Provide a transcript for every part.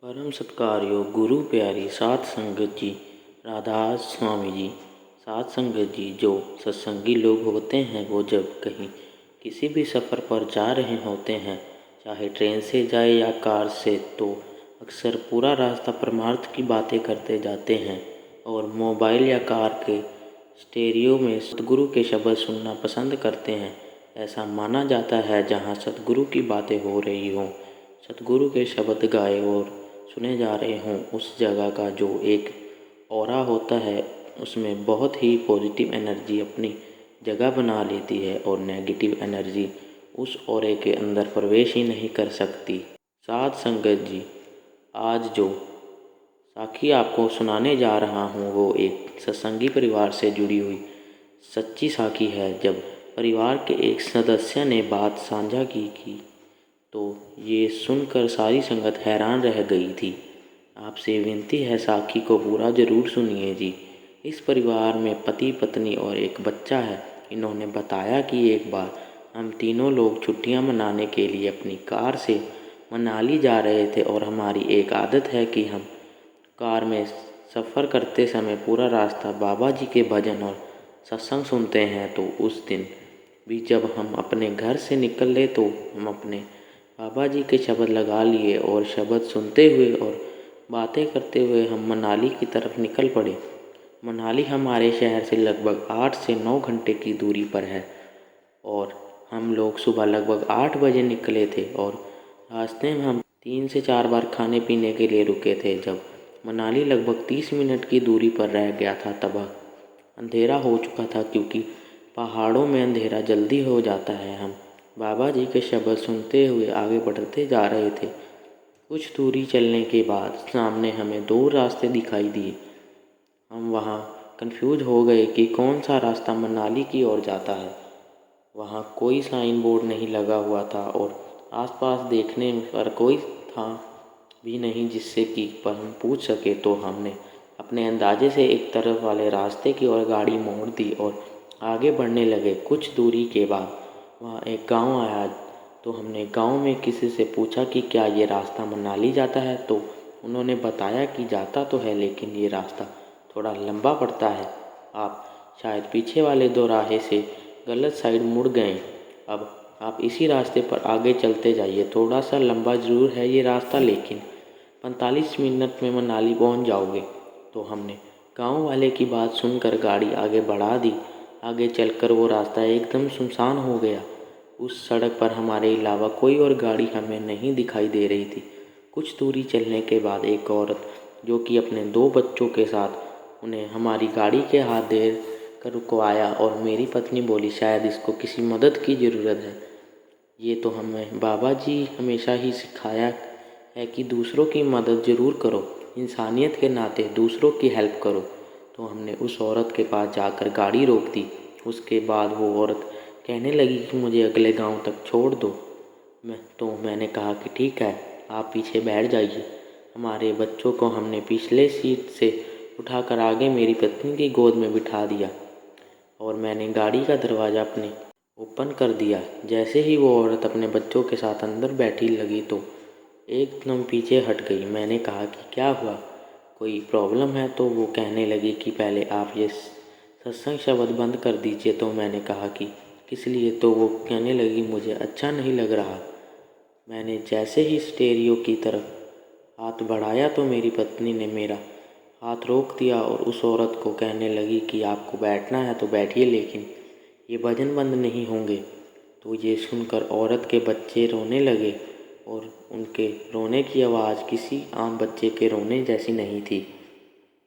परम सत्कारयोग गुरु प्यारी साध संगत जी, राधास स्वामी जी। साध संगत जी, जो सत्संगी लोग होते हैं वो जब कहीं किसी भी सफ़र पर जा रहे होते हैं, चाहे ट्रेन से जाए या कार से, तो अक्सर पूरा रास्ता परमार्थ की बातें करते जाते हैं और मोबाइल या कार के स्टेरियो में सतगुरु के शब्द सुनना पसंद करते हैं। ऐसा माना जाता है जहाँ सतगुरु की बातें हो रही हों, सतगुरु के शब्द गाए और सुने जा रहे हों, उस जगह का जो एक ऑरा होता है उसमें बहुत ही पॉजिटिव एनर्जी अपनी जगह बना लेती है और नेगेटिव एनर्जी उस ऑरे के अंदर प्रवेश ही नहीं कर सकती। साध संगत जी, आज जो साखी आपको सुनाने जा रहा हूँ वो एक सत्संगी परिवार से जुड़ी हुई सच्ची साखी है। जब परिवार के एक सदस्य ने बात साझा की तो ये सुनकर सारी संगत हैरान रह गई थी। आपसे विनती है साखी को पूरा ज़रूर सुनिए जी। इस परिवार में पति पत्नी और एक बच्चा है। इन्होंने बताया कि एक बार हम तीनों लोग छुट्टियां मनाने के लिए अपनी कार से मनाली जा रहे थे और हमारी एक आदत है कि हम कार में सफ़र करते समय पूरा रास्ता बाबा जी के भजन और सत्संग सुनते हैं। तो उस दिन भी जब हम अपने घर से निकले तो हम अपने बाबा जी के शब्द लगा लिए और शब्द सुनते हुए और बातें करते हुए हम मनाली की तरफ निकल पड़े। मनाली हमारे शहर से लगभग 8 से 9 घंटे की दूरी पर है और हम लोग सुबह लगभग 8 बजे निकले थे और रास्ते में हम 3 से 4 बार खाने पीने के लिए रुके थे। जब मनाली लगभग 30 मिनट की दूरी पर रह गया था तब अंधेरा हो चुका था, क्योंकि पहाड़ों में अंधेरा जल्दी हो जाता है। हम बाबा जी के शब्द सुनते हुए आगे बढ़ते जा रहे थे। कुछ दूरी चलने के बाद सामने हमें 2 रास्ते दिखाई दिए। हम वहाँ कंफ्यूज हो गए कि कौन सा रास्ता मनाली की ओर जाता है। वहाँ कोई साइन बोर्ड नहीं लगा हुआ था और आसपास देखने पर कोई था भी नहीं जिससे कि पर हम पूछ सके। तो हमने अपने अंदाजे से एक तरफ वाले रास्ते की ओर गाड़ी मोड़ दी और आगे बढ़ने लगे। कुछ दूरी के बाद वहाँ एक गांव आया, तो हमने गांव में किसी से पूछा कि क्या ये रास्ता मनाली जाता है। तो उन्होंने बताया कि जाता तो है, लेकिन ये रास्ता थोड़ा लंबा पड़ता है। आप शायद पीछे वाले दोराहे से गलत साइड मुड़ गए। अब आप इसी रास्ते पर आगे चलते जाइए। थोड़ा सा लंबा ज़रूर है ये रास्ता, लेकिन 45 मिनट में मनाली पहुंच जाओगे। तो हमने गांव वाले की बात सुनकर गाड़ी आगे बढ़ा दी। आगे चलकर वो रास्ता एकदम सुनसान हो गया। उस सड़क पर हमारे अलावा कोई और गाड़ी हमें नहीं दिखाई दे रही थी। कुछ दूरी चलने के बाद एक औरत जो कि अपने 2 बच्चों के साथ, उन्हें हमारी गाड़ी के हाथ दे कर रुकवाया और मेरी पत्नी बोली, शायद इसको किसी मदद की ज़रूरत है। ये तो हमें बाबा जी हमेशा ही सिखाया है कि दूसरों की मदद ज़रूर करो, इंसानियत के नाते दूसरों की हेल्प करो। तो हमने उस औरत के पास जाकर गाड़ी रोक दी। उसके बाद वो औरत कहने लगी कि मुझे अगले गांव तक छोड़ दो। मैंने कहा कि ठीक है, आप पीछे बैठ जाइए। हमारे बच्चों को हमने पिछले सीट से उठाकर आगे मेरी पत्नी की गोद में बिठा दिया और मैंने गाड़ी का दरवाज़ा अपने ओपन कर दिया। जैसे ही वो औरत अपने बच्चों के साथ अंदर बैठी लगी तो एकदम पीछे हट गई। मैंने कहा कि क्या हुआ, कोई प्रॉब्लम है? तो वो कहने लगी कि पहले आप ये सत्संग शब्द बंद कर दीजिए। तो मैंने कहा कि किस लिए? तो वो कहने लगी, मुझे अच्छा नहीं लग रहा। मैंने जैसे ही स्टेरियो की तरफ हाथ बढ़ाया तो मेरी पत्नी ने मेरा हाथ रोक दिया और उस औरत को कहने लगी कि आपको बैठना है तो बैठिए, लेकिन ये भजन बंद नहीं होंगे। तो ये सुनकर औरत के बच्चे रोने लगे और उनके रोने की आवाज़ किसी आम बच्चे के रोने जैसी नहीं थी।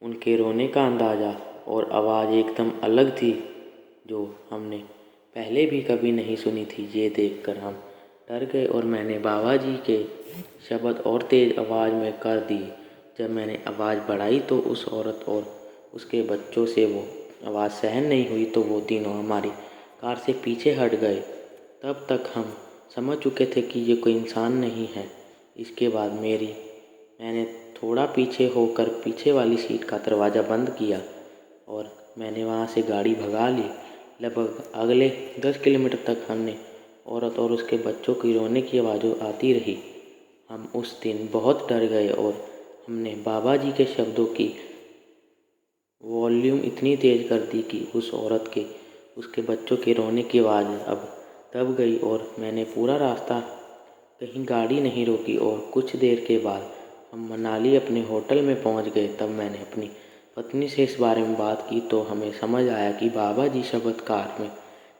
उनके रोने का अंदाज़ा और आवाज़ एकदम अलग थी, जो हमने पहले भी कभी नहीं सुनी थी। ये देखकर हम डर गए और मैंने बाबा जी के शब्द और तेज़ आवाज़ में कर दी। जब मैंने आवाज़ बढ़ाई तो उस औरत और उसके बच्चों से वो आवाज़ सहन नहीं हुई, तो वो तीनों हमारी कार से पीछे हट गए। तब तक हम समझ चुके थे कि ये कोई इंसान नहीं है। इसके बाद मैंने थोड़ा पीछे होकर पीछे वाली सीट का दरवाज़ा बंद किया और मैंने वहाँ से गाड़ी भगा ली। लगभग अगले 10 किलोमीटर तक हमने औरत और उसके बच्चों की रोने की आवाज़ आती रही। हम उस दिन बहुत डर गए और हमने बाबा जी के शब्दों की वॉल्यूम इतनी तेज़ कर दी कि उस औरत के उसके बच्चों के रोने की आवाज़ अब दब गई और मैंने पूरा रास्ता कहीं गाड़ी नहीं रोकी और कुछ देर के बाद हम मनाली अपने होटल में पहुंच गए। तब मैंने अपनी पत्नी से इस बारे में बात की तो हमें समझ आया कि बाबा जी चमत्कार में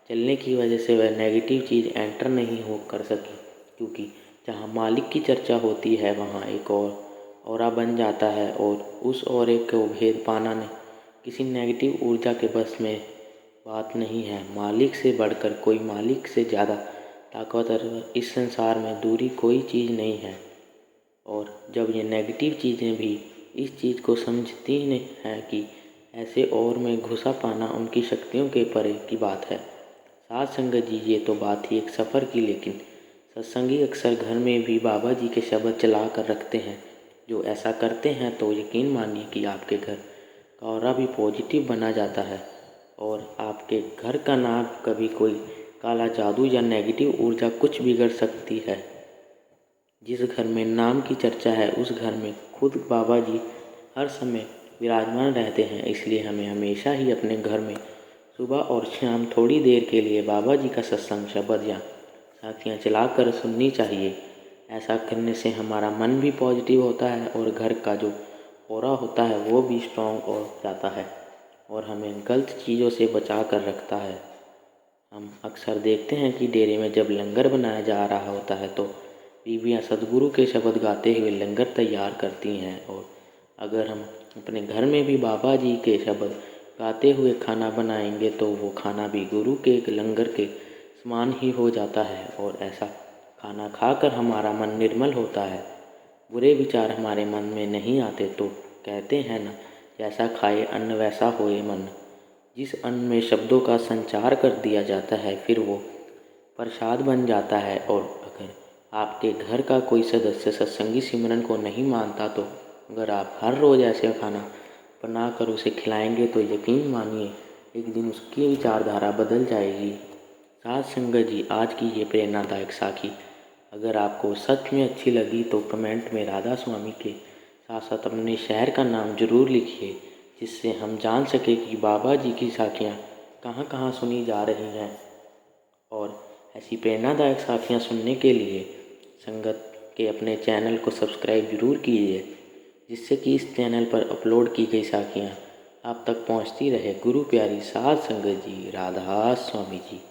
चलने की वजह से वह नेगेटिव चीज़ एंटर नहीं हो कर सकी, क्योंकि जहाँ मालिक की चर्चा होती है वहाँ एक और ऑरा बन जाता है और उस ऑरे को भेद पाना नहीं किसी नेगेटिव ऊर्जा के बस में बात नहीं है। मालिक से बढ़कर कोई, मालिक से ज़्यादा ताकतवर इस संसार में दूरी कोई चीज़ नहीं है। और जब ये नेगेटिव चीज़ें भी इस चीज़ को समझती हैं कि ऐसे और में घुसा पाना उनकी शक्तियों के परे की बात है। साध संगत जी, ये तो बात ही एक सफ़र की, लेकिन सत्संगी अक्सर घर में भी बाबा जी के शब्द चला कर रखते हैं। जो ऐसा करते हैं तो यकीन मानिए कि आपके घर का ऑरा भी पॉजिटिव बना जाता है और आपके घर का ना कभी कोई काला जादू या नेगेटिव ऊर्जा कुछ बिगड़ सकती है। जिस घर में नाम की चर्चा है उस घर में खुद बाबा जी हर समय विराजमान रहते हैं। इसलिए हमें हमेशा ही अपने घर में सुबह और शाम थोड़ी देर के लिए बाबा जी का सत्संग शब्द या साखियाँ चलाकर सुननी चाहिए। ऐसा करने से हमारा मन भी पॉजिटिव होता है और घर का जो ऑरा होता है वो भी स्ट्रॉन्ग हो जाता है और हमें गलत चीज़ों से बचा कर रखता है। हम अक्सर देखते हैं कि डेरे में जब लंगर बनाया जा रहा होता है तो बीवियाँ सदगुरु के शब्द गाते हुए लंगर तैयार करती हैं, और अगर हम अपने घर में भी बाबा जी के शब्द गाते हुए खाना बनाएंगे तो वो खाना भी गुरु के लंगर के समान ही हो जाता है और ऐसा खाना खाकर हमारा मन निर्मल होता है। बुरे विचार हमारे मन में नहीं आते। तो कहते हैं ना, जैसा खाए अन्न वैसा होए मन। जिस अन्न में शब्दों का संचार कर दिया जाता है फिर वो प्रसाद बन जाता है। और अगर आपके घर का कोई सदस्य सत्संगी सिमरन को नहीं मानता तो अगर आप हर रोज़ ऐसे खाना बनाकर उसे खिलाएंगे तो यकीन मानिए एक दिन उसकी विचारधारा बदल जाएगी। साध संगत जी, आज की ये प्रेरणादायक साखी अगर आपको सच में अच्छी लगी तो कमेंट में राधा स्वामी के साथ साथ अपने शहर का नाम ज़रूर लिखिए, जिससे हम जान सके कि बाबा जी की साखियाँ कहाँ कहाँ सुनी जा रही हैं। और ऐसी प्रेरणादायक साखियाँ सुनने के लिए संगत के अपने चैनल को सब्सक्राइब ज़रूर कीजिए, जिससे कि इस चैनल पर अपलोड की गई साखियाँ आप तक पहुँचती रहे। गुरु प्यारी साध संगत जी, राधा स्वामी जी।